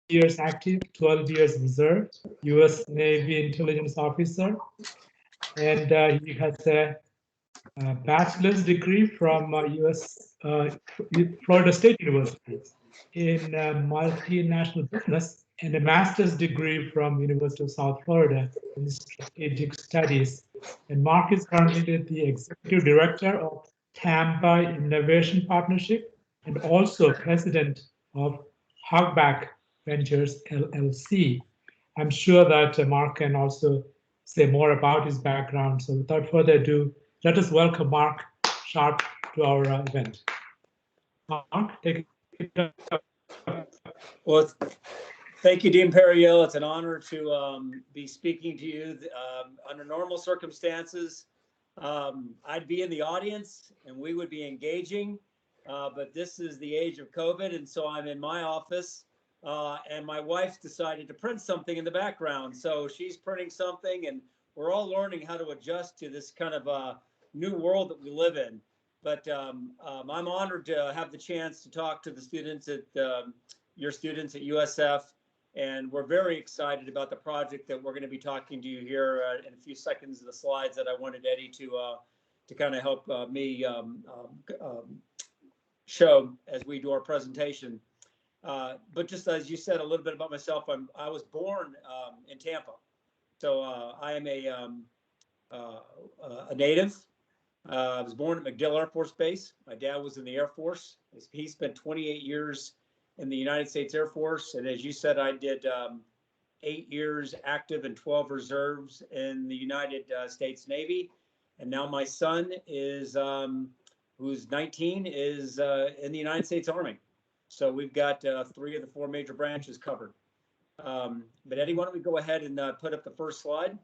years active, 12 years reserve, U.S. Navy intelligence officer, and he has a bachelor's degree from U.S. Florida State University in multinational business and a master's degree from University of South Florida in strategic studies. And Mark is currently the executive director of Tampa Innovation Partnership and also president of Hogback Ventures LLC. I'm sure that Mark can also say more about his background. So without further ado, let us welcome Mark Sharpe to our event. Mark, take it up. Well, thank you, Dean Perriello. It's an honor to be speaking to you. Under normal circumstances, I'd be in the audience and we would be engaging, but this is the age of COVID, and so I'm in my office, and my wife decided to print something in the background. So she's printing something, and we're all learning how to adjust to this kind of new world that we live in. But I'm honored to have the chance to talk to the students at your students at USF, and we're very excited about the project that we're going to be talking to you here in a few seconds of the slides that I wanted Eddie to kind of help me show as we do our presentation. But just as you said a little bit about myself, I was born in Tampa, so I am a native. I was born at MacDill Air Force Base. My dad was in the Air Force. He spent 28 years in the United States Air Force. And as you said, I did 8 years active and 12 reserves in the United States Navy. And now my son is, who's 19, is in the United States Army. So we've got 3 of the 4 major branches covered. But Eddie, why don't we go ahead and put up the first slide?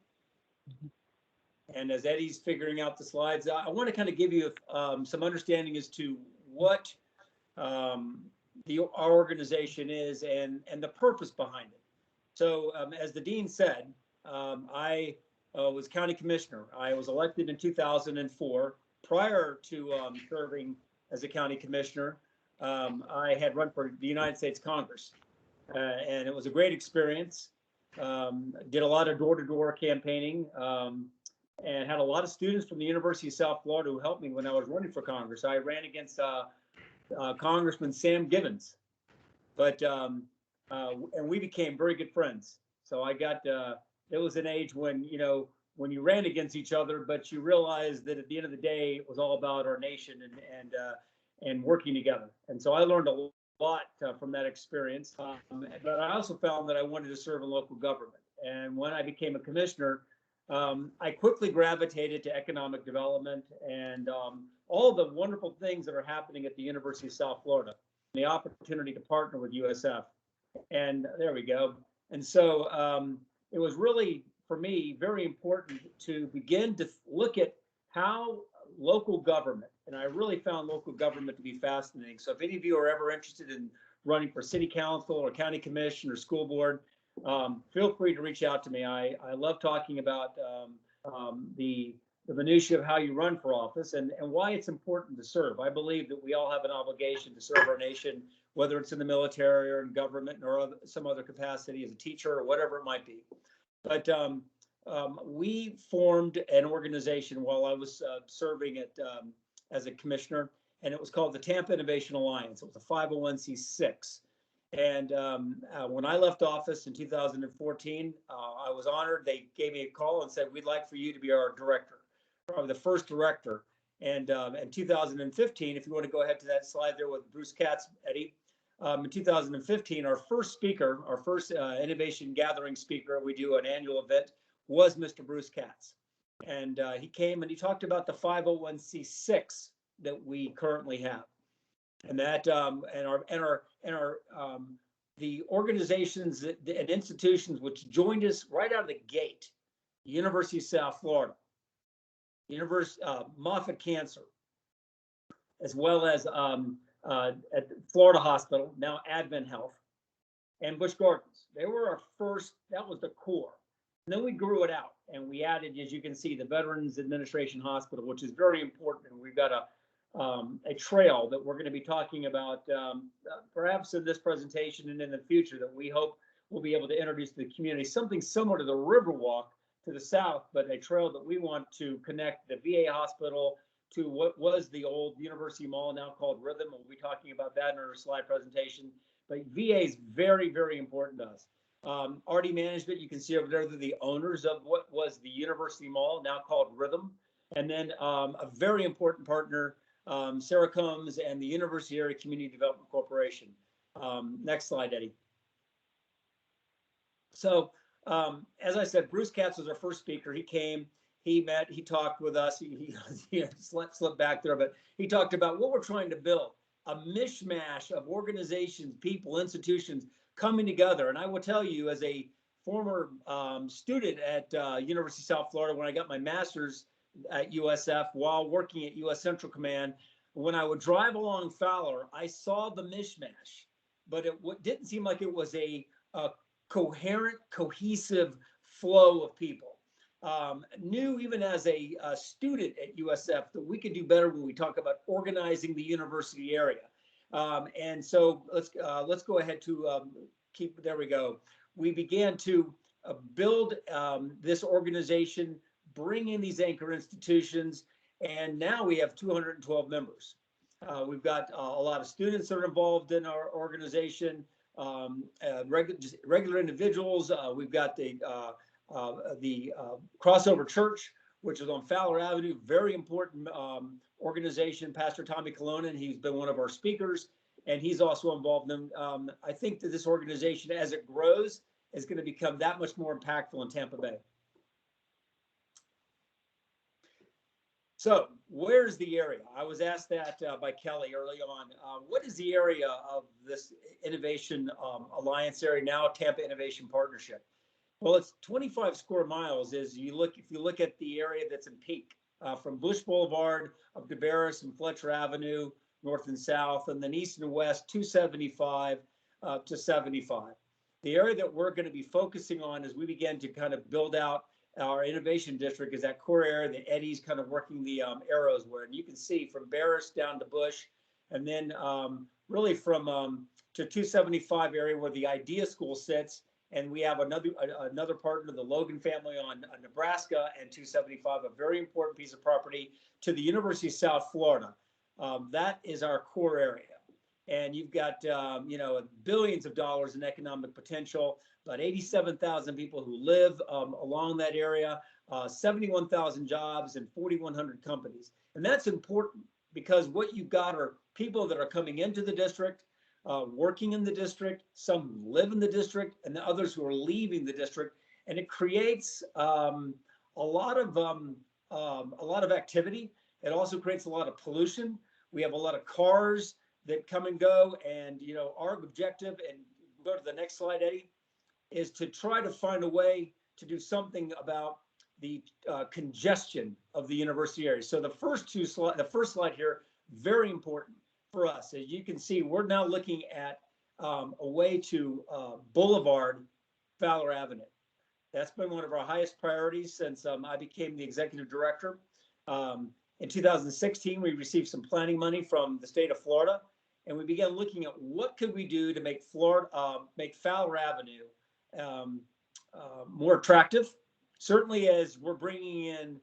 And as Eddie's figuring out the slides, I want to kind of give you some understanding as to what our organization is and the purpose behind it. So as the dean said, I was county commissioner. I was elected in 2004. Prior to serving as a county commissioner, I had run for the United States Congress, and it was a great experience. Did a lot of door-to-door campaigning. And had a lot of students from the University of South Florida who helped me when I was running for Congress. I ran against Congressman Sam Gibbons, but and we became very good friends. So I got it was an age when when you ran against each other, but you realized that at the end of the day it was all about our nation and working together. And so I learned a lot from that experience. But I also found that I wanted to serve in local government. And when I became a commissioner, I quickly gravitated to economic development and all the wonderful things that are happening at the University of South Florida, the opportunity to partner with USF. And there we go. And so it was really, for me, very important to begin to look at how local government, and I really found local government to be fascinating. So if any of you are ever interested in running for city council or county commission or school board, feel free to reach out to me. I love talking about the minutiae of how you run for office and why it's important to serve. I believe that we all have an obligation to serve our nation, whether it's in the military or in government or some other capacity as a teacher or whatever it might be. But we formed an organization while I was serving as a commissioner, and it was called the Tampa Innovation Alliance. It was a 501c6. And when I left office in 2014, I was honored. They gave me a call and said, we'd like for you to be our director, probably the first director. And in 2015, if you want to go ahead to that slide there with Bruce Katz, Eddie, in 2015, our first speaker, our first innovation gathering speaker, we do an annual event, was Mr. Bruce Katz. And he came and he talked about the 501c6 that we currently have. And that the organizations and institutions which joined us right out of the gate: University of South Florida, Moffitt Cancer, as well as at Florida Hospital, now Advent Health, and Busch Gardens. They were our first. That was the core. And then we grew it out, and we added, as you can see, the Veterans Administration Hospital, which is very important. And we've got a trail that we're going to be talking about perhaps in this presentation and in the future that we hope we'll be able to introduce to the community, something similar to the Riverwalk to the south, but a trail that we want to connect the VA hospital to what was the old University Mall, now called Rhythm. We'll be talking about that in our slide presentation. But VA is very, very important to us. RD Management, you can see over there, they're the owners of what was the University Mall, now called Rhythm. And then a very important partner, Sarah Combs and the University Area Community Development Corporation. Next slide, Eddie. So as I said, Bruce Katz was our first speaker. He came, he met, he talked with us. He slipped back there, but he talked about what we're trying to build, a mishmash of organizations, people, institutions coming together. And I will tell you, as a former student at University of South Florida, when I got my master's at USF while working at U.S. Central Command, when I would drive along Fowler, I saw the mishmash, but it didn't seem like it was a coherent, cohesive flow of people. Knew even as a student at USF that we could do better when we talk about organizing the university area. And so let's go ahead to there we go. We began to build this organization, bring in these anchor institutions, and now we have 212 members. We've got a lot of students that are involved in our organization, regular individuals. We've got the Crossover Church, which is on Fowler Avenue, very important organization. Pastor Tommy Colonan, he's been one of our speakers, and he's also involved in. I think that this organization, as it grows, is going to become that much more impactful in Tampa Bay. So where's the area? I was asked that by Kelly early on. What is the area of this Innovation Alliance area, now Tampa Innovation Partnership? Well, it's 25 square miles. If you look at the area that's in Peak, from Bush Boulevard up to Barris and Fletcher Avenue, north and south, and then east and west, 275 to 75. The area that we're going to be focusing on as we begin to kind of build out our innovation district is that core area that Eddie's kind of working the arrows where, and you can see from Barris down to Bush, and then really from to 275 area where the Idea School sits, and we have another partner, the Logan family on Nebraska, and 275, a very important piece of property to the University of South Florida. That is our core area. And you've got, billions of dollars in economic potential, about 87,000 people who live along that area, 71,000 jobs and 4,100 companies. And that's important because what you've got are people that are coming into the district, working in the district, some who live in the district, and the others who are leaving the district. And it creates a lot of activity. It also creates a lot of pollution. We have a lot of cars that come and go, and our objective, and go to the next slide, Eddie, is to try to find a way to do something about the congestion of the university area. So the first slide here, very important for us. As you can see, we're now looking at a way to boulevard Fowler Avenue. That's been one of our highest priorities since I became the executive director. In 2016, we received some planning money from the state of Florida, and we began looking at what could we do to make Fowler Avenue more attractive. Certainly, as we're bringing in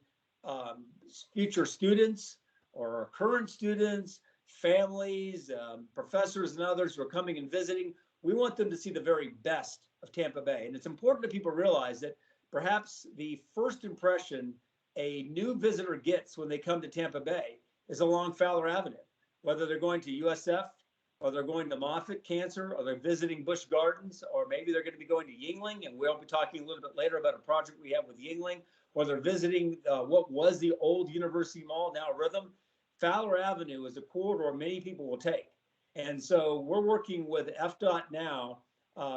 future students or our current students, families, professors, and others who are coming and visiting, we want them to see the very best of Tampa Bay. And it's important that people realize that perhaps the first impression a new visitor gets when they come to Tampa Bay is along Fowler Avenue, whether they're going to USF or they're going to Moffitt Cancer or they're visiting Busch Gardens, or maybe they're going to be going to Yingling, and we'll be talking a little bit later about a project we have with Yingling, or they're visiting what was the old University Mall, now Rhythm. Fowler Avenue is a corridor many people will take. And so we're working with FDOT now.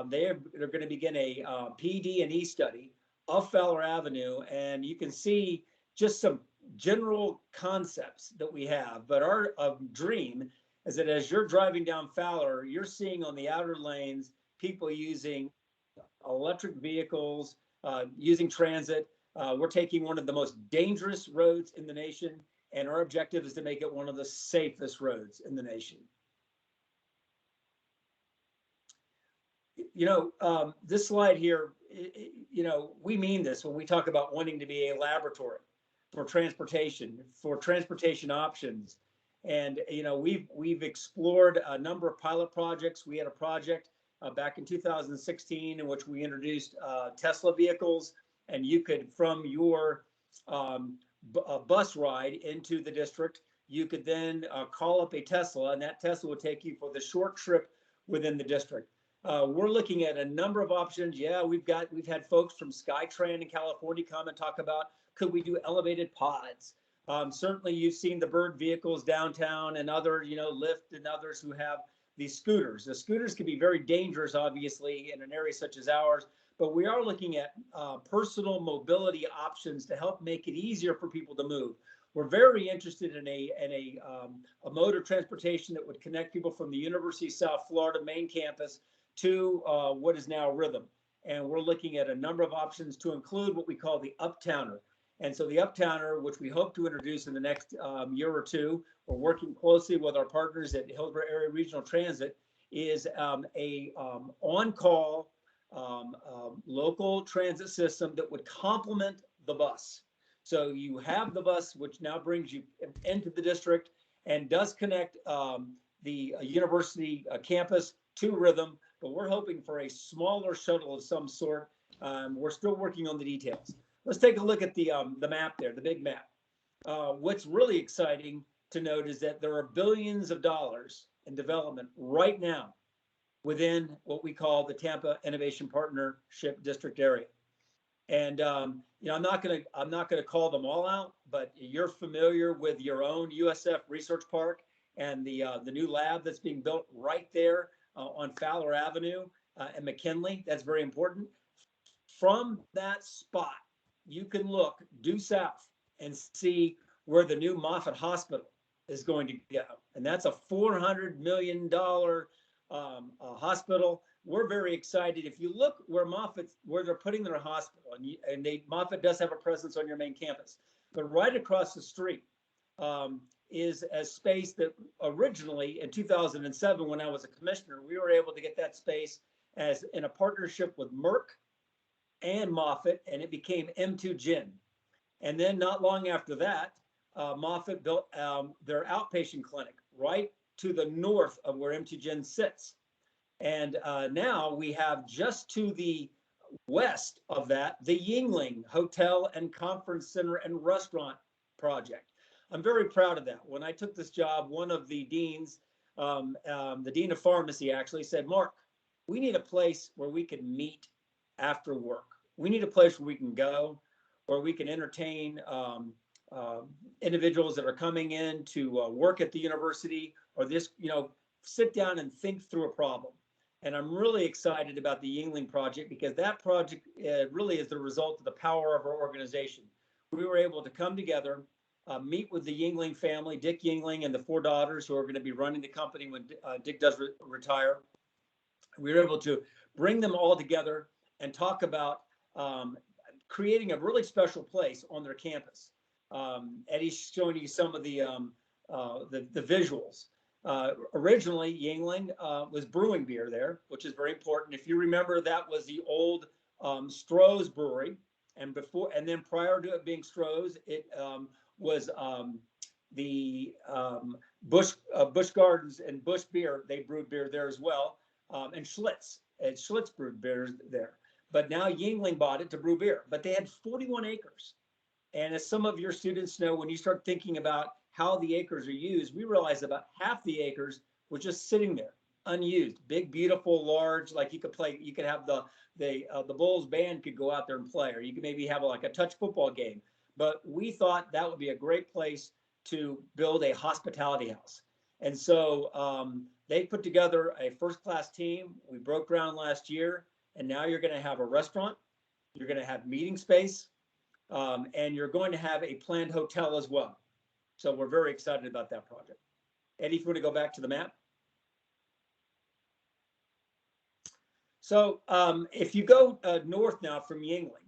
They're going to begin a PD&E study of Fowler Avenue, and you can see just some general concepts that we have. But our dream is that as you're driving down Fowler, you're seeing on the outer lanes people using electric vehicles, using transit. We're taking one of the most dangerous roads in the nation And our objective is to make it one of the safest roads in the nation. This slide here, we mean this when we talk about wanting to be a laboratory for transportation options. And, we've explored a number of pilot projects. We had a project back in 2016 in which we introduced Tesla vehicles, and you could, from your bus ride into the district, you could then call up a Tesla, and that Tesla would take you for the short trip within the district. We're looking at a number of options. Yeah, we've had folks from SkyTran in California come and talk about, could we do elevated pods? Certainly you've seen the bird vehicles downtown and other, Lyft and others who have these scooters. The scooters can be very dangerous, obviously, in an area such as ours, but we are looking at personal mobility options to help make it easier for people to move. We're very interested in a mode of transportation that would connect people from the University of South Florida main campus to what is now Rhythm. And we're looking at a number of options to include what we call the Uptowner. And so the Uptowner, which we hope to introduce in the next year or two, we're working closely with our partners at Hillsborough Area Regional Transit, is a on-call local transit system that would complement the bus. So you have the bus, which now brings you into the district and does connect the university campus to Rhythm, but we're hoping for a smaller shuttle of some sort. We're still working on the details. Let's take a look at the map there, the big map. What's really exciting to note is that there are billions of dollars in development right now within what we call the Tampa Innovation Partnership District area. And I'm not gonna call them all out, but you're familiar with your own USF Research Park and the new lab that's being built right there on Fowler Avenue and McKinley. That's very important. From that spot, you can look due south and see where the new Moffitt Hospital is going to go. And that's a $400 million hospital. We're very excited. If you look where they're putting their hospital, Moffitt does have a presence on your main campus, but right across the street is a space that originally in 2007, when I was a commissioner, we were able to get that space as in a partnership with Merck and Moffitt, and it became M2 Gen. And then not long after that, Moffitt built their outpatient clinic right to the north of where M2 Gen sits. And now we have just to the west of that, the Yingling Hotel and Conference Center and Restaurant project. I'm very proud of that. When I took this job, one of the deans, the dean of pharmacy actually said, Mark, we need a place where we can meet after work. We need a place where we can go, where we can entertain individuals that are coming in to work at the university, or this, sit down and think through a problem. And I'm really excited about the Yingling project because that project really is the result of the power of our organization. We were able to come together, meet with the Yingling family, Dick Yingling and the 4 daughters who are going to be running the company when Dick does retire. We were able to bring them all together and talk about creating a really special place on their campus. Eddie's showing you some of the visuals. Originally, Yingling was brewing beer there, which is very important. If you remember, that was the old Stroh's Brewery, and then prior to it being Stroh's, it was the Busch Gardens and Busch Beer. They brewed beer there as well, and Schlitz brewed beer there. But now Yingling bought it to brew beer. But they had 41 acres. And as some of your students know, when you start thinking about how the acres are used, we realized about half the acres were just sitting there, unused. Big, beautiful, large, like you could have the Bulls band could go out there and play, or you could maybe have like a touch football game. But we thought that would be a great place to build a hospitality house. And so they put together a first-class team. We broke ground last year, and now you're going to have a restaurant, you're going to have meeting space, and you're going to have a planned hotel as well. So we're very excited about that project. Eddie, if you want to go back to the map. So if you go north now from Yingling,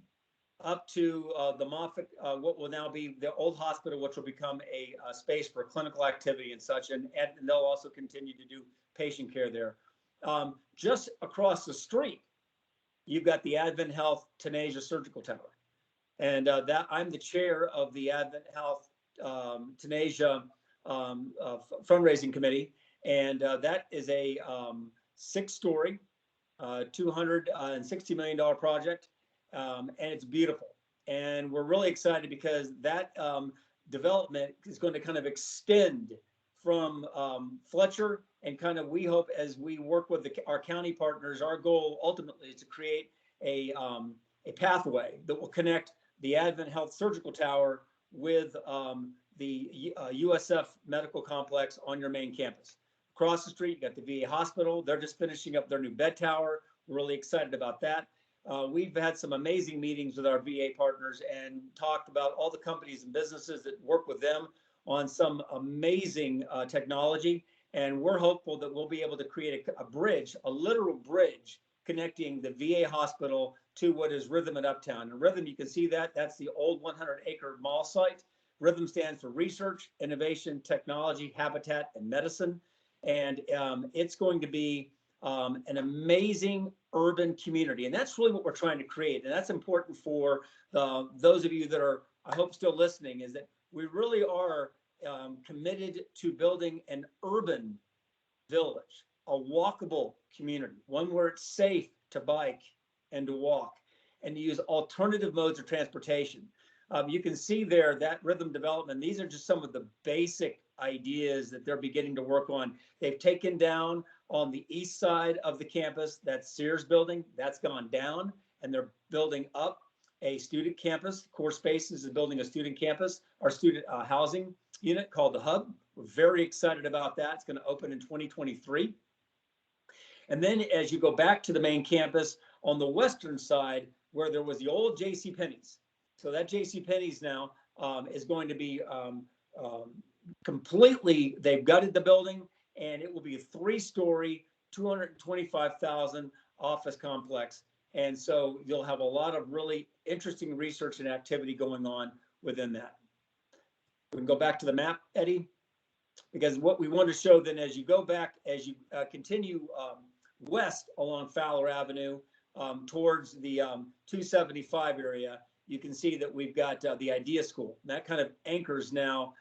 up to the Moffitt, what will now be the old hospital, which will become a space for clinical activity and such. And they'll also continue to do patient care there. Just across the street, you've got the Advent Health Tunisia Surgical Tower. And that I'm the chair of the Advent Health Tunisia fundraising committee. And that is a 6-story, $260 million project. And it's beautiful. And we're really excited because that development is going to kind of extend from Fletcher, and kind of, we hope, as we work with our county partners, our goal ultimately is to create a pathway that will connect the Advent Health Surgical Tower with the USF Medical Complex on your main campus. Across the street, you got the VA hospital. They're just finishing up their new bed tower. We're really excited about that. We've had some amazing meetings with our VA partners and talked about all the companies and businesses that work with them on some amazing technology. And we're hopeful that we'll be able to create a bridge, a literal bridge, connecting the VA hospital to what is Rhythm at Uptown. And Rhythm, you can see that, that's the old 100-acre mall site. Rhythm stands for Research, Innovation, Technology, Habitat, and Medicine. And it's going to be an amazing urban community. And that's really what we're trying to create. And that's important for those of you that are, I hope, still listening, is that we really are committed to building an urban village, a walkable community, one where it's safe to bike and to walk and to use alternative modes of transportation. You can see there that Rhythm development. These are just some of the basic ideas that they're beginning to work on. They've taken down on the east side of the campus, that Sears building, that's gone down, and they're building up a student campus. Core Spaces is building a student campus, our student housing unit called the Hub. We're very excited about that. It's going to open in 2023. And then as you go back to the main campus on the western side, where there was the old JCPenney's. So that JCPenney's now is going to be completely, they've gutted the building, and it will be a 3-story, 225,000 office complex. And so you'll have a lot of really interesting research and activity going on within that. We can go back to the map, Eddie, because what we want to show then, as you go back, as you continue west along Fowler Avenue towards the 275 area, you can see that we've got the Idea School. And that kind of anchors now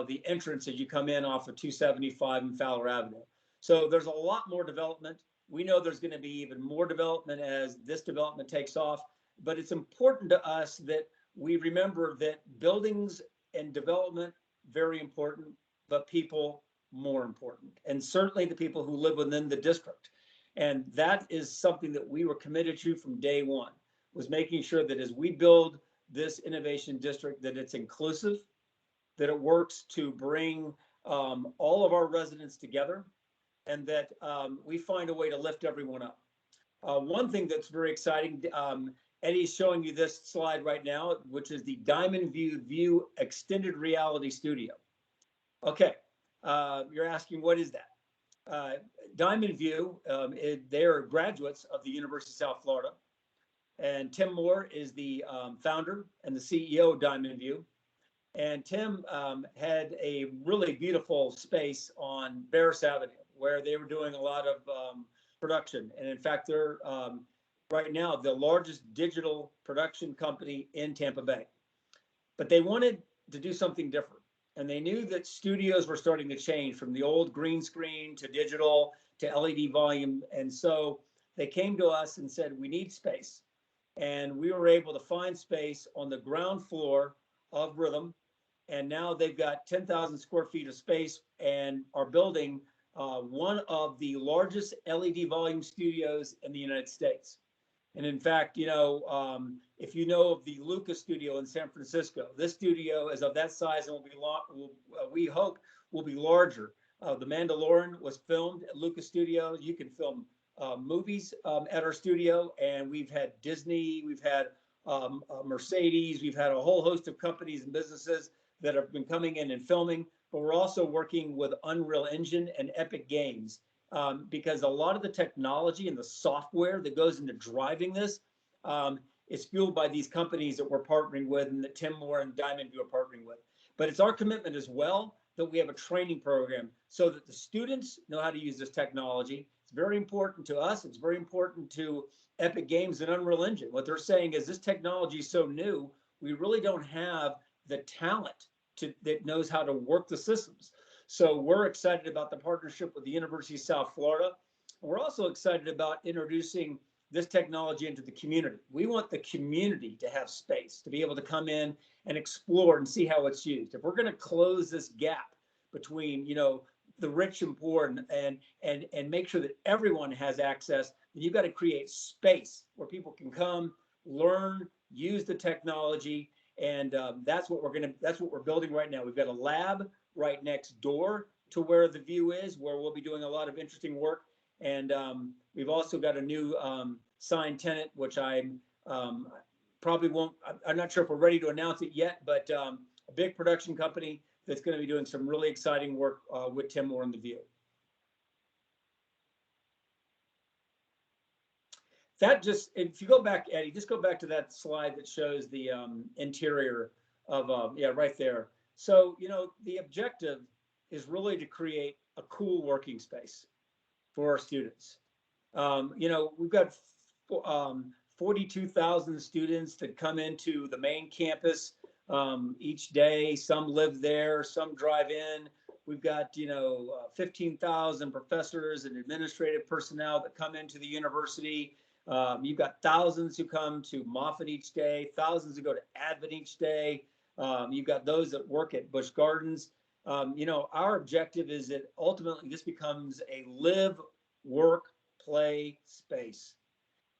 the entrance as you come in off of 275 and Fowler Avenue. So there's a lot more development. We know there's going to be even more development as this development takes off, but it's important to us that we remember that buildings and development, very important, but people more important, and certainly the people who live within the district. And that is something that we were committed to from day one, was making sure that as we build this innovation district, that it's inclusive, that it works to bring all of our residents together, and that we find a way to lift everyone up. One thing that's very exciting, Eddie's showing you this slide right now, which is the Diamond View Extended Reality Studio. Okay, you're asking, what is that? Diamond View, they are graduates of the University of South Florida. And Tim Moore is the founder and the CEO of Diamond View. And Tim had a really beautiful space on Barris Avenue where they were doing a lot of production. And in fact, they're right now the largest digital production company in Tampa Bay. But they wanted to do something different. And they knew that studios were starting to change from the old green screen to digital to LED volume. And so they came to us and said, we need space. And we were able to find space on the ground floor of Rhythm. And now they've got 10,000 square feet of space and are building one of the largest LED volume studios in the United States. And in fact, you know, if you know of the Lucas studio in San Francisco, this studio is of that size and will be we hope will be larger. The Mandalorian was filmed at Lucas Studios. You can film movies at our studio, and we've had Disney, we've had Mercedes, we've had a whole host of companies and businesses that have been coming in and filming, but we're also working with Unreal Engine and Epic Games because a lot of the technology and the software that goes into driving this is fueled by these companies that we're partnering with and that Tim Moore and Diamond View are partnering with. But it's our commitment as well that we have a training program so that the students know how to use this technology. It's very important to us. It's very important to Epic Games and Unreal Engine. What they're saying is this technology is so new, we really don't have the talent that knows how to work the systems. So we're excited about the partnership with the University of South Florida. We're also excited about introducing this technology into the community. We want the community to have space to be able to come in and explore and see how it's used. If we're going to close this gap between, the rich and poor and make sure that everyone has access, then you've got to create space where people can come, learn, use the technology, and that's what we're building right now. We've got a lab right next door to where the view is, where we'll be doing a lot of interesting work. And we've also got a new signed tenant, which I'm not sure if we're ready to announce it yet, but a big production company that's going to be doing some really exciting work with Tim Moore and the View. If you go back, Eddie, just go back to that slide that shows the interior of, right there. So, the objective is really to create a cool working space for our students. We've got 42,000 students that come into the main campus each day. Some live there, some drive in. We've got, 15,000 professors and administrative personnel that come into the university. You've got thousands who come to Moffitt each day, thousands who go to Advent each day. You've got those that work at Busch Gardens. Our objective is that ultimately this becomes a live, work, play space,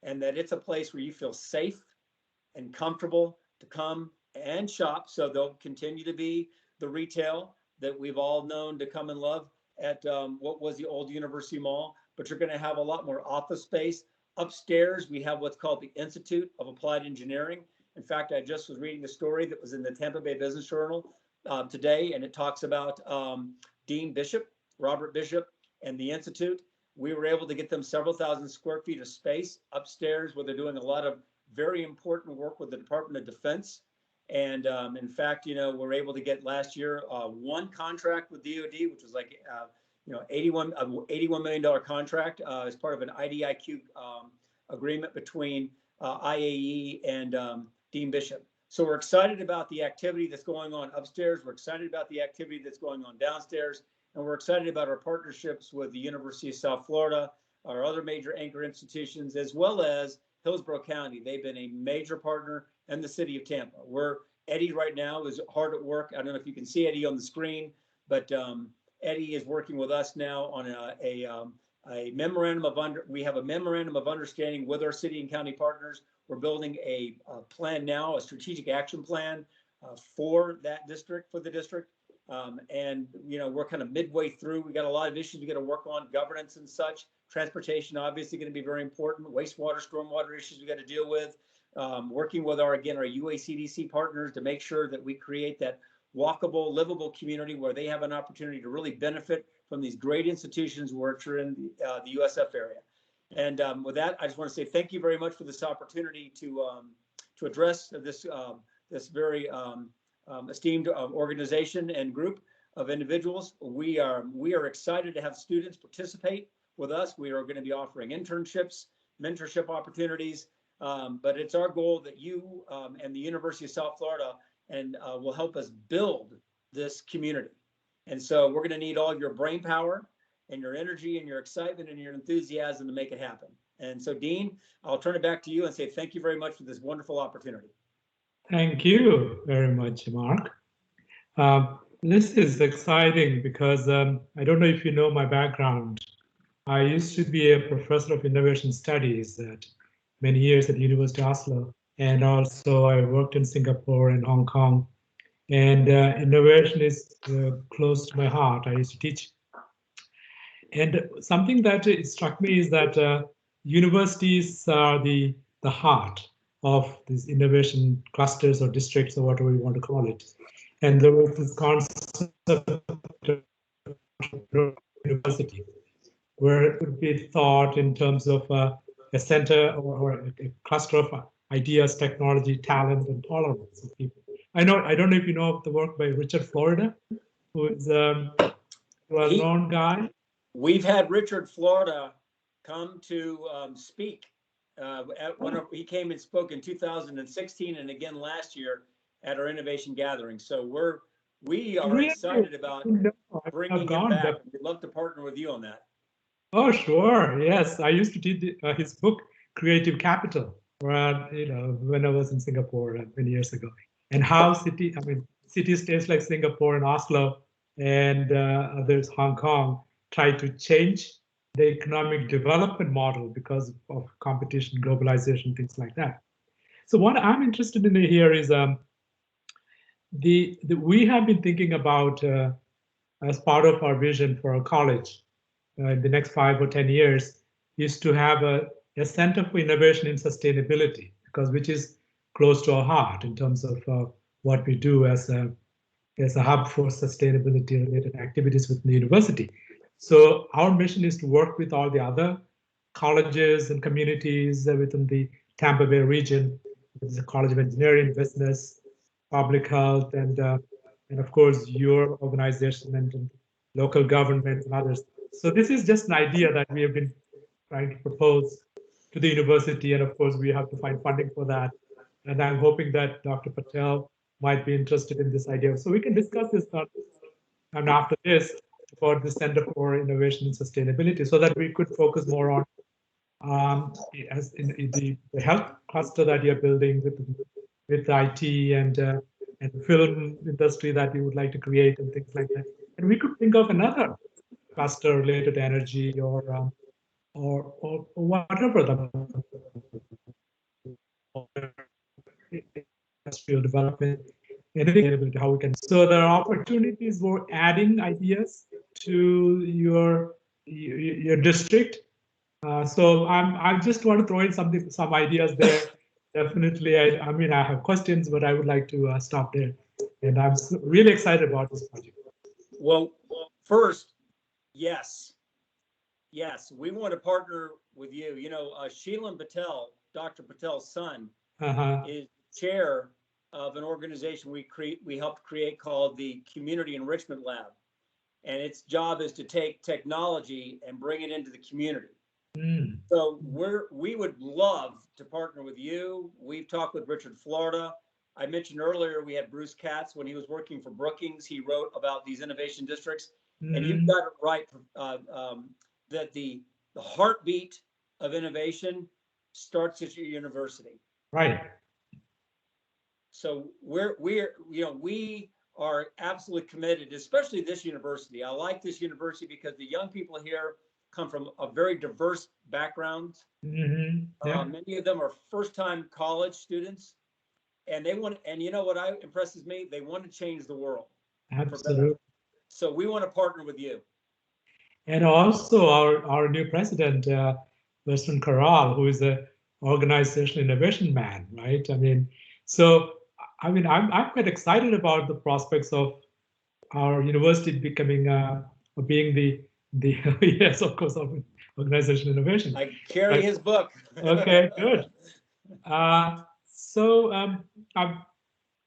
and that it's a place where you feel safe and comfortable to come and shop. So there'll continue to be the retail that we've all known to come and love at what was the old University Mall, but you're going to have a lot more office space. Upstairs, we have what's called the Institute of Applied Engineering. In fact, I just was reading a story that was in the Tampa Bay Business Journal today, and it talks about Dean Bishop, Robert Bishop, and the Institute. We were able to get them several thousand square feet of space upstairs where they're doing a lot of very important work with the Department of Defense. And in fact, we're able to get last year one contract with DoD, which was like, $81 million contract as part of an IDIQ agreement between IAE and Dean Bishop. So we're excited about the activity that's going on upstairs. We're excited about the activity that's going on downstairs. And we're excited about our partnerships with the University of South Florida, our other major anchor institutions, as well as Hillsborough County. They've been a major partner, and the city of Tampa. Eddie right now is hard at work. I don't know if you can see Eddie on the screen, but Eddie is working with us now on a memorandum of we have a memorandum of understanding with our city and county partners. We're building a plan now, a strategic action plan for that district, for the district. And we're kind of midway through. We got a lot of issues we got to work on, governance and such. Transportation obviously going to be very important. Wastewater, stormwater issues we got to deal with. Working with our UACDC partners to make sure that we create that walkable, livable community where they have an opportunity to really benefit from these great institutions which are in the USF area. And with that, I just want to say thank you very much for this opportunity to address this very esteemed organization and group of individuals. We are excited to have students participate with us. We are going to be offering internships, mentorship opportunities, but it's our goal that you and the University of South Florida will help us build this community. And so we're going to need all of your brain power and your energy and your excitement and your enthusiasm to make it happen. And so, Dean, I'll turn it back to you and say thank you very much for this wonderful opportunity. Thank you very much, Mark. This is exciting because I don't know if you know my background. I used to be a professor of innovation studies many years at University of Oslo, and also I worked in Singapore and Hong Kong. And innovation is close to my heart. I used to teach. And something that struck me is that universities are the heart of these innovation clusters or districts or whatever you want to call it. And there was this concept of university, where it would be thought in terms of a center or a cluster of ideas, technology, talent, and tolerance of people. I don't know if you know of the work by Richard Florida, who is a well-known guy. We've had Richard Florida come to speak at he came and spoke in 2016 and again last year at our innovation gathering. So we are Really? excited about bringing him back. We'd love to partner with you on that. Oh, sure. Yes, I used to teach his book, Creative Capital, when I was in Singapore many years ago, and how city-states like Singapore and Oslo and others, Hong Kong, try to change the economic development model because of competition, globalization, things like that. So what I'm interested in here is we have been thinking about as part of our vision for our college in the next 5 or 10 years is to have a center for innovation and sustainability, because which is close to our heart in terms of what we do as a hub for sustainability related activities within the university. So our mission is to work with all the other colleges and communities within the Tampa Bay region. There's a College of Engineering, Business, Public Health, and of course your organization and local government and others. So this is just an idea that we have been trying to propose to the university, and of course we have to find funding for that. And I'm hoping that Dr. Patel might be interested in this idea. So we can discuss this and after this about the Center for Innovation and Sustainability, so that we could focus more on as in the health cluster that you're building with IT and the film industry that you would like to create and things like that. And we could think of another cluster related to energy or whatever the industrial development, anything, how we can. So there are opportunities for adding ideas to your district. So I just want to throw in some ideas there. Definitely, I mean, I have questions, but I would like to stop there. And I'm really excited about this project. Well, first, yes, we want to partner with you. You know, Sheelan Patel, Dr. Patel's son, is chair of an organization we helped create called the Community Enrichment Lab, and its job is to take technology and bring it into the community. So we would love to partner with you. We've talked with Richard Florida. I mentioned earlier we had Bruce Katz when he was working for Brookings. He wrote about these innovation districts, and you've got it right that the heartbeat of innovation starts at your university. Right. So we are absolutely committed, especially this university. I like this university because the young people here come from a very diverse background. Yeah. Many of them are first-time college students, and you know what impresses me? They want to change the world. Absolutely. So we want to partner with you. And also our new president, Weston Corral, who is a organizational innovation man, right? I'm quite excited about the prospects of our university becoming being the yes, of course, of organizational innovation. I carry his book. Okay, good.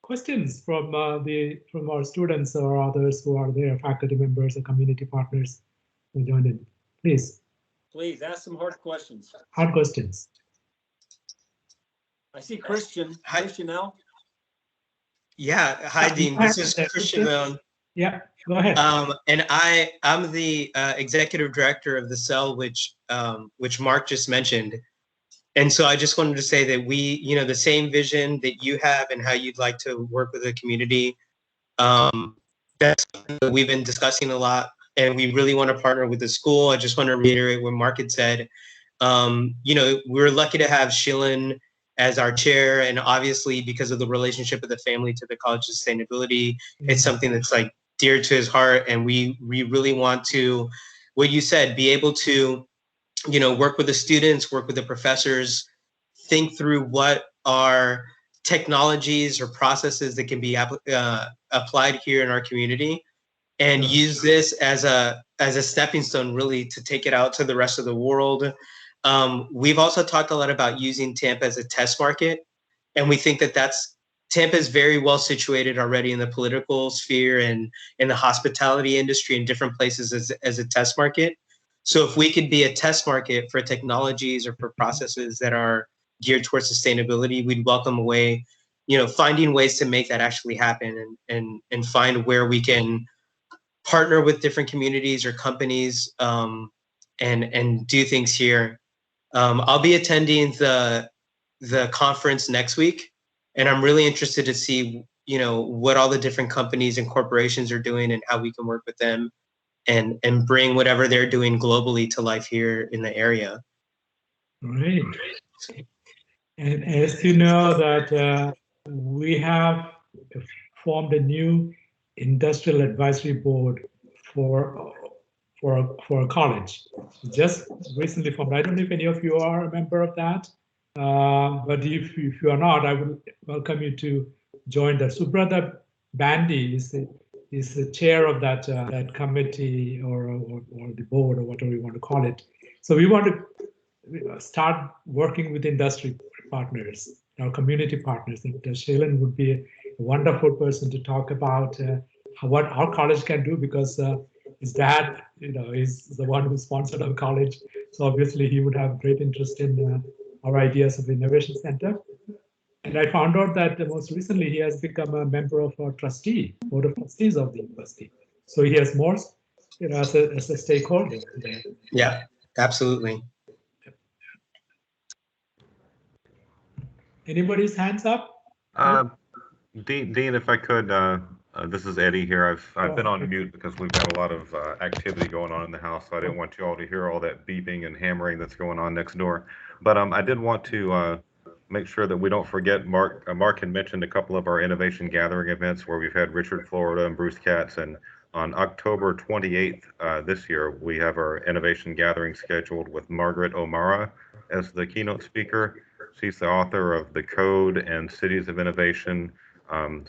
Questions from our students or others who are there, faculty members or community partners who joined in. Please ask some hard questions. Hard questions. I see Christian. Hi. Christian now. Yeah. Hi, Dean. This is Christian Moon. Yeah, go ahead. And I'm the executive director of the cell, which Mark just mentioned. And so I just wanted to say that we, the same vision that you have and how you'd like to work with the community, that's something that we've been discussing a lot, and we really want to partner with the school. I just want to reiterate what Mark had said. We're lucky to have Sheelan as our chair, and obviously because of the relationship of the family to the College of Sustainability, it's something that's like dear to his heart, and we really want to, what you said, be able to work with the students, work with the professors, think through what are technologies or processes that can be applied here in our community, and use this as a stepping stone really to take it out to the rest of the world. We've also talked a lot about using Tampa as a test market And we think that Tampa is very well situated already in the political sphere and in the hospitality industry in different places as a test market. So if we could be a test market for technologies or for processes that are geared towards sustainability, we'd welcome a way, finding ways to make that actually happen and find where we can partner with different communities or companies and do things here. I'll be attending the conference next week, and I'm really interested to see what all the different companies and corporations are doing and how we can work with them and bring whatever they're doing globally to life here in the area. Great. And as you know that we have formed a new industrial advisory board for a college. Just recently formed. I don't know if any of you are a member of that, but if you are not, I would welcome you to join that. Subrata Bandy is the chair of that committee or the board or whatever you want to call it. So we want to start working with industry partners, our community partners. And Shailen would be a wonderful person to talk about what our college can do, because his dad, is the one who sponsored our college. So obviously he would have great interest in our ideas of the Innovation Center. And I found out that most recently he has become a member of our board of trustees of the university. So he has more, as a stakeholder there. Yeah, absolutely. Anybody's hands up? Dean, if I could, this is Eddie here. I've been on mute because we've got a lot of activity going on in the house, so I didn't want you all to hear all that beeping and hammering that's going on next door. But I did want to make sure that we don't forget Mark. Mark had mentioned a couple of our innovation gathering events where we've had Richard Florida and Bruce Katz, and on October 28th this year, we have our innovation gathering scheduled with Margaret O'Mara as the keynote speaker. She's the author of The Code and Cities of Innovation.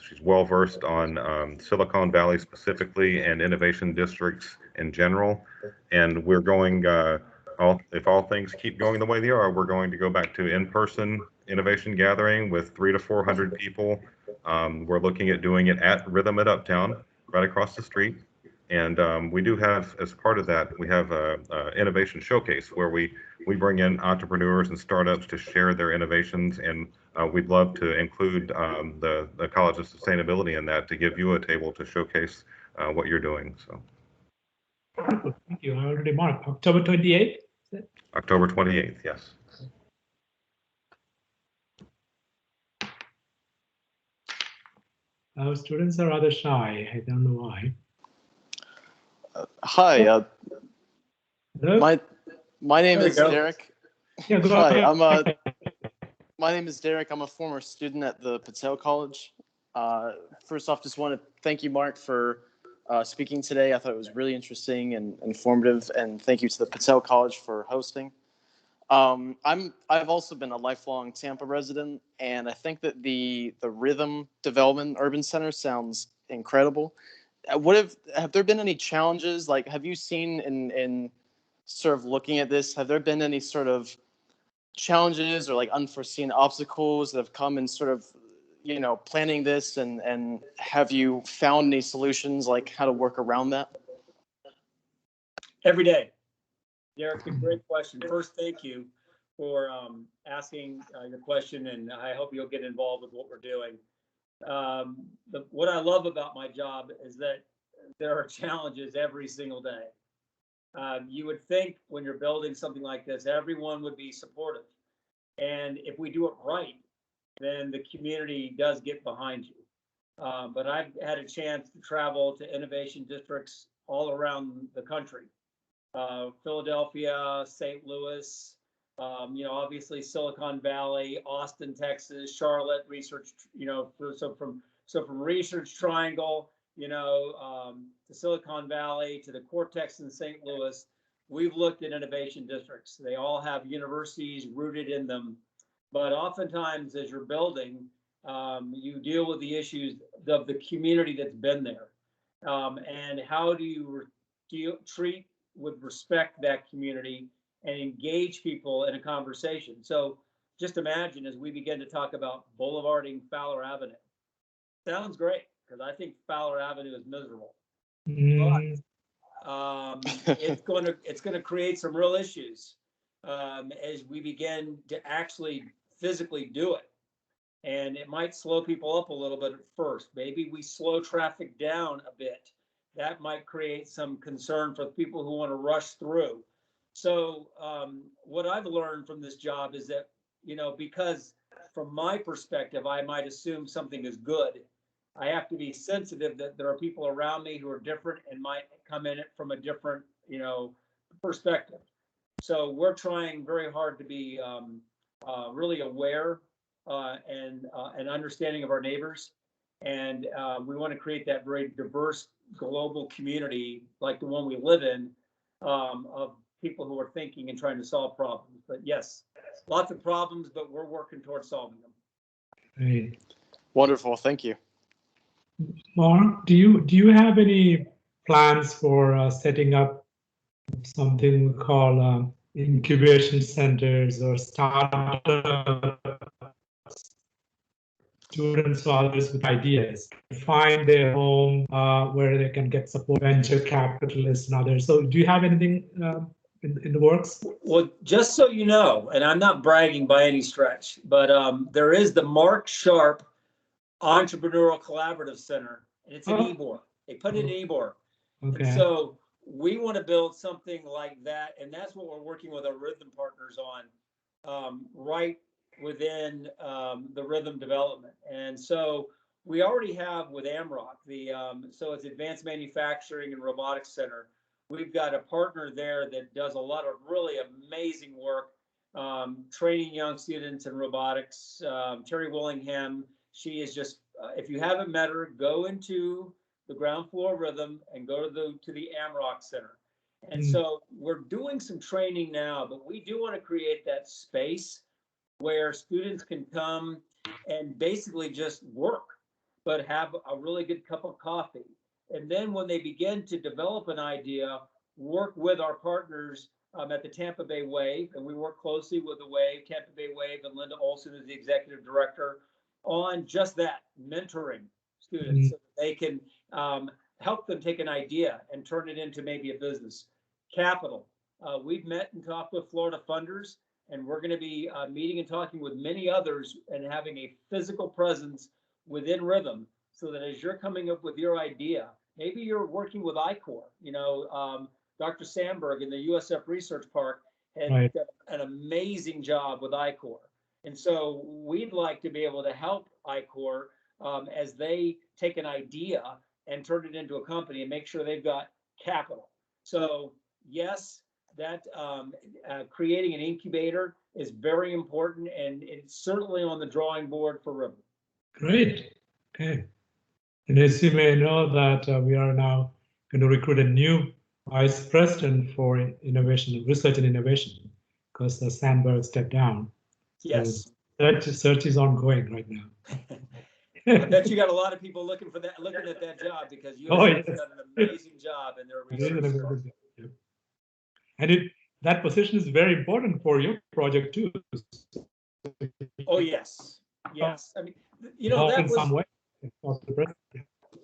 She's well versed on Silicon Valley specifically and innovation districts in general. And we're going, if all things keep going the way they are, we're going to go back to in-person innovation gathering with 300 to 400 people. We're looking at doing it at Rhythm at Uptown, right across the street. And we do have, as part of that, we have a innovation showcase where we bring in entrepreneurs and startups to share their innovations, and we'd love to include the College of Sustainability in that to give you a table to showcase what you're doing. So, thank you. I already marked October 28th. October 28th, yes. Our students are rather shy. I don't know why. Hi. Hello? My name There is you go. Derek. Yeah, go Hi, ahead. my name is Derek. I'm a former student at the Patel College. First off, just want to thank you, Mark, for speaking today. I thought it was really interesting and informative, and thank you to the Patel College for hosting. I've also been a lifelong Tampa resident, and I think that the Rhythm Development Urban Center sounds incredible. Have there been any challenges? Like, have you seen in sort of looking at this, have there been any sort of challenges or like unforeseen obstacles that have come in sort of, planning this, and have you found any solutions, like how to work around that? Every day. Derek, a great question. First, thank you for asking your question, and I hope you'll get involved with what we're doing. What I love about my job is that there are challenges every single day. You would think when you're building something like this, everyone would be supportive. And if we do it right, then the community does get behind you. But I've had a chance to travel to innovation districts all around the country. Philadelphia, St. Louis, obviously Silicon Valley, Austin, Texas, Charlotte, research, so from Research Triangle, to Silicon Valley, to the Cortex in St. Louis, we've looked at innovation districts. They all have universities rooted in them. But oftentimes as you're building, you deal with the issues of the community that's been there. And how do you treat with respect that community and engage people in a conversation? So just imagine as we begin to talk about boulevarding Fowler Avenue. Sounds great, because I think Fowler Avenue is miserable. Mm, It's going to create some real issues as we begin to actually physically do it. And it might slow people up a little bit at first. Maybe we slow traffic down a bit. That might create some concern for people who want to rush through. So what I've learned from this job is that, because from my perspective, I might assume something is good. I have to be sensitive that there are people around me who are different and might come in it from a different, perspective. So we're trying very hard to be really aware and understanding of our neighbors. And we want to create that very diverse global community like the one we live in of people who are thinking and trying to solve problems. But yes, lots of problems, but we're working towards solving them. great. Wonderful. Thank you. Mark, do you have any plans for setting up something we call incubation centers or startup students or others with ideas to find their home where they can get support, venture capitalists and others? So do you have anything in the works? Well, just so you know, and I'm not bragging by any stretch, but there is the Mark Sharpe Entrepreneurial Collaborative Center, and it's in Ybor. They put it in Ybor. Okay. And so we want to build something like that, and that's what we're working with our rhythm partners on, right within the rhythm development. And so we already have with AMROC, so it's Advanced Manufacturing and Robotics Center. We've got a partner there that does a lot of really amazing work, training young students in robotics. Terry Willingham, she is just, if you haven't met her, go into the ground floor rhythm and go to the AMROC Center. And so we're doing some training now, but we do want to create that space where students can come and basically just work, but have a really good cup of coffee. And then when they begin to develop an idea, work with our partners at the Tampa Bay Wave, and we work closely with the Wave, Tampa Bay Wave, and Linda Olson is the executive director, on just that, mentoring students so that they can help them take an idea and turn it into maybe a business. Capital. We've met and talked with Florida funders, and we're going to be meeting and talking with many others and having a physical presence within Rhythm so that as you're coming up with your idea, maybe you're working with ICOR, Dr. Sandberg in the USF Research Park had done an amazing job with ICOR. And so we'd like to be able to help ICOR as they take an idea and turn it into a company and make sure they've got capital. So yes, that creating an incubator is very important, and it's certainly on the drawing board for Rhythm. Great. Okay. And as you may know that we are now going to recruit a new vice president for innovation, research and innovation, because the Sandberg stepped down. Yes. So search is ongoing right now. I bet you got a lot of people looking at that job because you have done an amazing job in their research. Yep. And that position is very important for your project too. Oh yes, yes. I mean, Help that in was some way.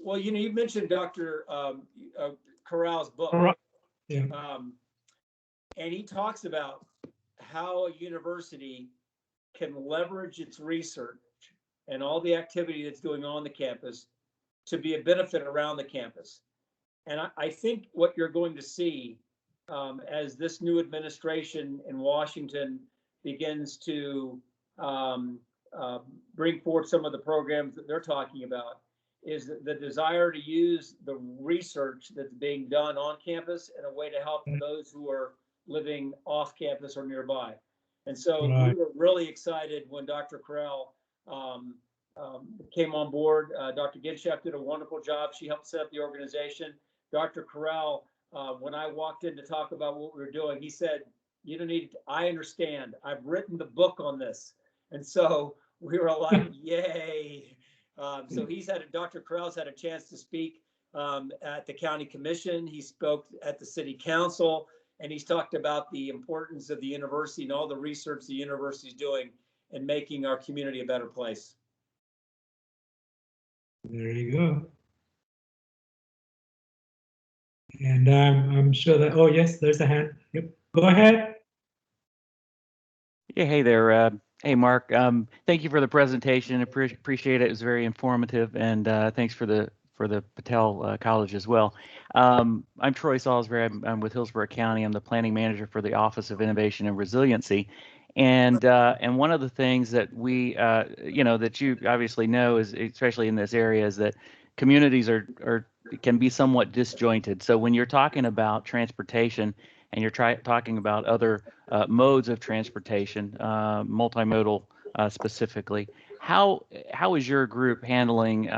well. You mentioned Dr. Corral's book, yeah. And he talks about how a university can leverage its research and all the activity that's going on the campus to be a benefit around the campus. And I think what you're going to see as this new administration in Washington begins to bring forth some of the programs that they're talking about is the desire to use the research that's being done on campus in a way to help those who are living off campus or nearby. And so we were really excited when Dr. Corral came on board. Dr. Ginchef did a wonderful job. She helped set up the organization. Dr. Corral, when I walked in to talk about what we were doing, he said, "You don't need, I understand. I've written the book on this." And so we were like, yay. So Dr. Corral's had a chance to speak at the county commission. He spoke at the city council, and he's talked about the importance of the university and all the research the university is doing. and making our community a better place. There you go. And I'm sure that, oh, yes, there's a hand. Yep. Go ahead. Yeah, hey there. Hey, Mark. Thank you for the presentation. Appreciate it. It was very informative, and thanks for the Patel College as well. I'm Troy Salisbury. I'm with Hillsborough County. I'm the planning manager for the Office of Innovation and Resiliency. And one of the things that we, that you obviously know is, especially in this area, is that communities can be somewhat disjointed. So when you're talking about transportation and you're talking about other modes of transportation, multimodal specifically, how is your group handling,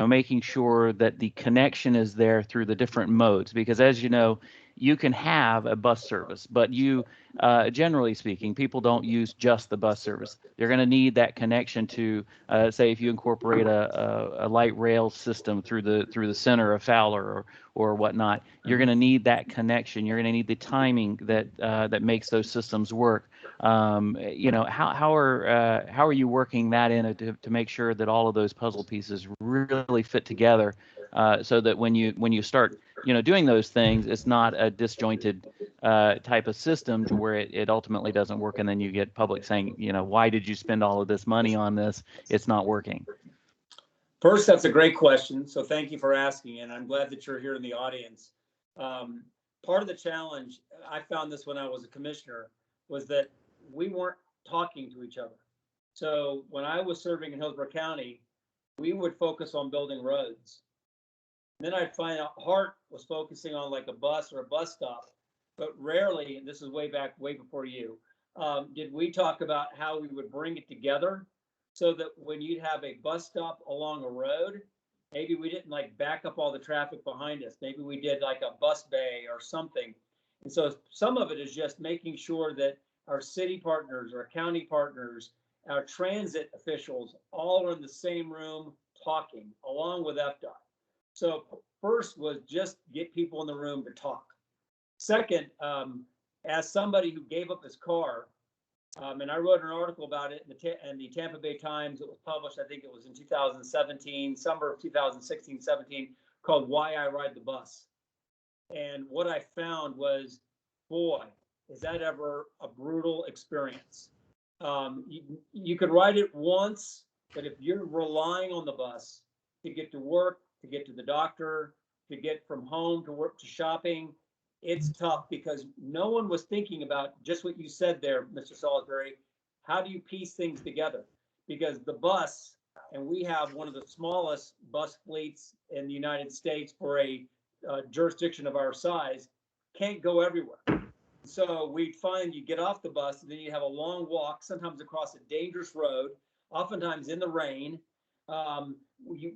making sure that the connection is there through the different modes? Because as you know, you can have a bus service, but generally speaking, people don't use just the bus service. They're going to need that connection to, say, if you incorporate a light rail system through the center of Fowler or whatnot, you're going to need that connection. You're going to need the timing that makes those systems work. How are you working that in to make sure that all of those puzzle pieces really fit together, so that when you start doing those things, it's not a disjointed type of system to where it ultimately doesn't work, and then you get public saying, why did you spend all of this money on this? It's not working. First, that's a great question. So thank you for asking, and I'm glad that you're here in the audience. Part of the challenge, I found this when I was a commissioner, was that we weren't talking to each other. So when I was serving in Hillsborough County, we would focus on building roads. Then I'd find out Hart was focusing on like a bus or a bus stop, but rarely, and this is way before you, did we talk about how we would bring it together so that when you'd have a bus stop along a road, maybe we didn't like back up all the traffic behind us. Maybe we did like a bus bay or something. And so some of it is just making sure that our city partners, our county partners, our transit officials all are in the same room talking along with FDOT. So first was just get people in the room to talk. Second, as somebody who gave up his car, and I wrote an article about it in the Tampa Bay Times. It was published, I think it was in 2017, summer of 2016, 17, called Why I Ride the Bus. And what I found was, boy, is that ever a brutal experience. You could ride it once, but if you're relying on the bus to get to work, to get to the doctor, to get from home to work to shopping, it's tough because no one was thinking about just what you said there, Mr. Salisbury. How do you piece things together? Because the bus, and we have one of the smallest bus fleets in the United States for a jurisdiction of our size, can't go everywhere. So we find you get off the bus and then you have a long walk, sometimes across a dangerous road, oftentimes in the rain,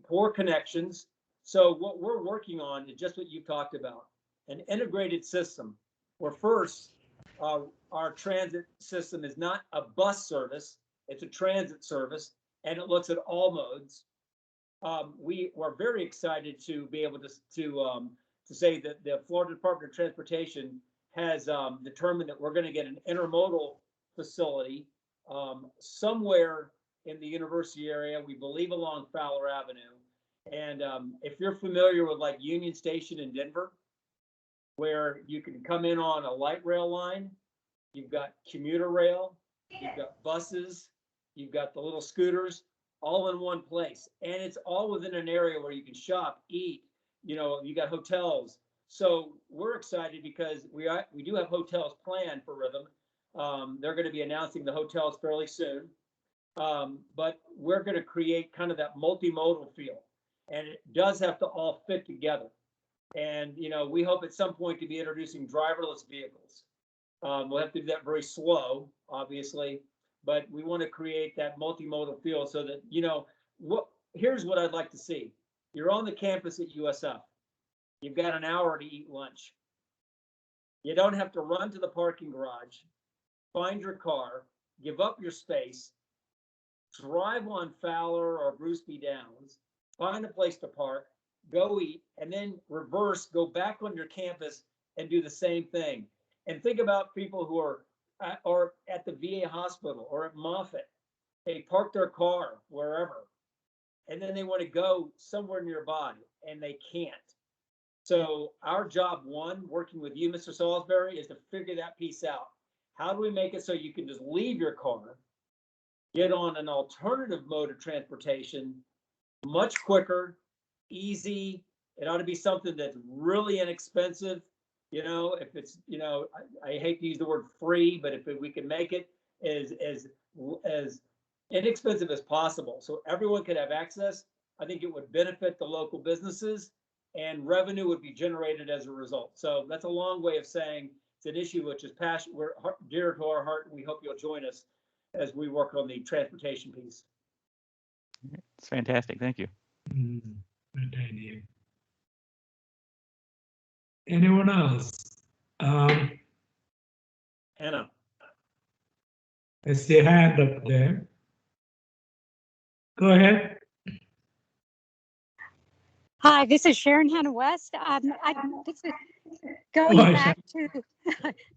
poor connections. So what we're working on is just what you talked about. An integrated system where first our transit system is not a bus service, it's a transit service, and it looks at all modes. We were very excited to be able to say that the Florida Department of Transportation has determined that we're going to get an intermodal facility somewhere in the university area, we believe along Fowler Avenue. And if you're familiar with like Union Station in Denver, where you can come in on a light rail line, you've got commuter rail, you've got buses, you've got the little scooters, all in one place. And it's all within an area where you can shop, eat, you got hotels. So we're excited because we do have hotels planned for Rhythm. They're going to be announcing the hotels fairly soon. But we're going to create kind of that multimodal feel. And it does have to all fit together. And, we hope at some point to be introducing driverless vehicles. We'll have to do that very slow, obviously, but we want to create that multimodal feel so that, here's what I'd like to see. You're on the campus at USF. You've got an hour to eat lunch. You don't have to run to the parking garage, find your car, give up your space, drive on Fowler or Bruce B. Downs, find a place to park, go eat, and then reverse, go back on your campus and do the same thing. And think about people who are or at the VA hospital or at Moffitt. They park their car wherever, and then they want to go somewhere nearby, and they can't. So our job one, working with you, Mr. Salisbury, is to figure that piece out. How do we make it so you can just leave your car, get on an alternative mode of transportation, much quicker, easy. It ought to be something that's really inexpensive. You know, if it's, you know, I hate to use the word free, but if we can make it as inexpensive as possible, so everyone could have access, I think it would benefit the local businesses and revenue would be generated as a result. So that's a long way of saying it's an issue which is passionate, we're dear to our heart, and we hope you'll join us as we work on the transportation piece. It's fantastic. Thank you. Good idea. Anyone else? Anna. I see a hand up there. Go ahead. Hi, this is Sharon Hannah West. This is going back to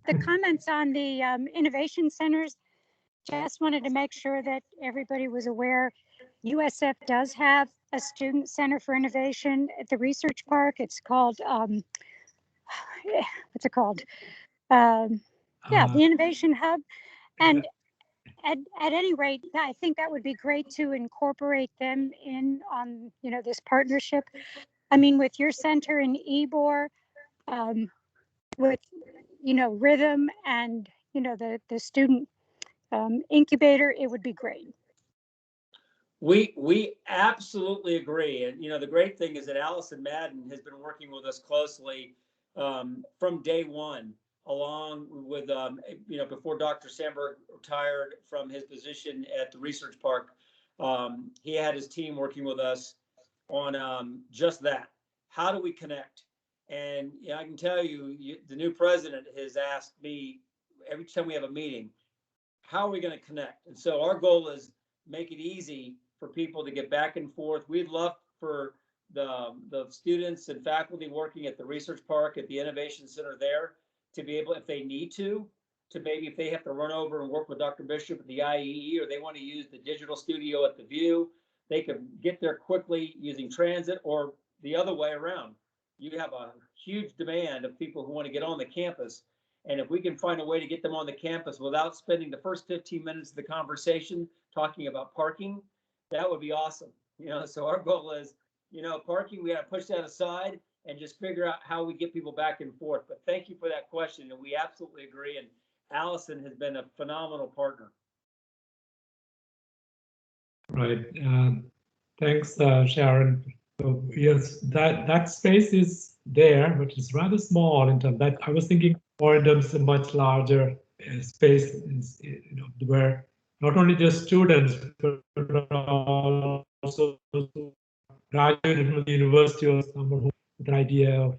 the comments on the innovation centers. Just wanted to make sure that everybody was aware USF does have a student center for innovation at the research park. It's called, what's it called? The Innovation Hub. And at any rate, I think that would be great to incorporate them in on, you know, this partnership. I mean, with your center in Ybor, with, you know, Rhythm and, you know, the student incubator, it would be great. We absolutely agree. And, you know, the great thing is that Allison Madden has been working with us closely from day one, along with, you know, before Dr. Sandberg retired from his position at the research park, he had his team working with us on just that. How do we connect? And you know, I can tell you, the new president has asked me every time we have a meeting, how are we going to connect? And so our goal is make it easy for people to get back and forth. We'd love for the students and faculty working at the research park, at the innovation center there, to be able, if they need to maybe if they have to run over and work with Dr. Bishop at the IEE, or they want to use the digital studio at the View, they could get there quickly using transit, or the other way around. You have a huge demand of people who want to get on the campus. And if we can find a way to get them on the campus without spending the first 15 minutes of the conversation talking about parking, that would be awesome. You know, so our goal is, you know, parking, we got to push that aside and just figure out how we get people back and forth. But thank you for that question. And we absolutely agree. And Allison has been a phenomenal partner. Right. Thanks, Sharon. So yes, that space is there, but it's rather small in terms that I was thinking more in terms of much larger space, you know, where not only just students, but also graduated from the university or someone who with an idea of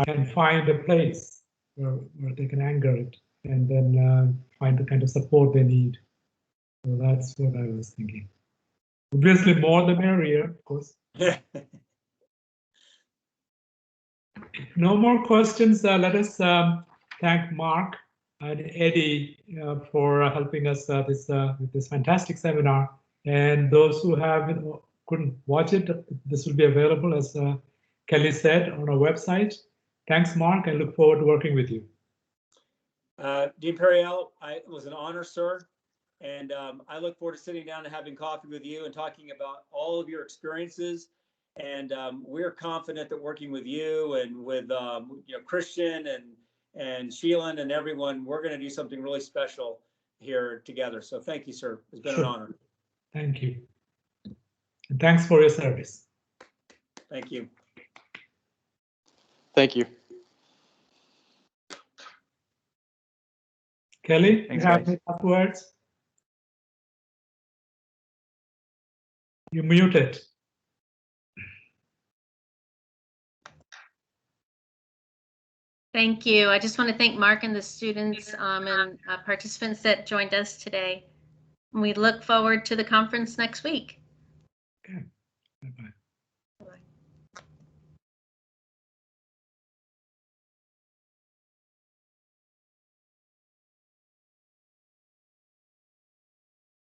can find a place where they can anchor it and then find the kind of support they need. So that's what I was thinking. Obviously, more the merrier, of course. If no more questions, let us thank Mark and Eddie for helping us with this fantastic seminar. And those who couldn't watch it, this will be available, as Kelly said, on our website. Thanks, Mark. I look forward to working with you. Dean Perriell, it was an honor, sir. And I look forward to sitting down and having coffee with you and talking about all of your experiences. And we're confident that working with you and with you know, Christian and Sheelan and everyone, we're going to do something really special here together. So thank you, sir. It's been an honor. Thank you. And thanks for your service. Thank you. Thank you. Kelly, Thanks, you have guys. any last words? You muted. Thank you. I just want to thank Mark and the students and participants that joined us today. We look forward to the conference next week.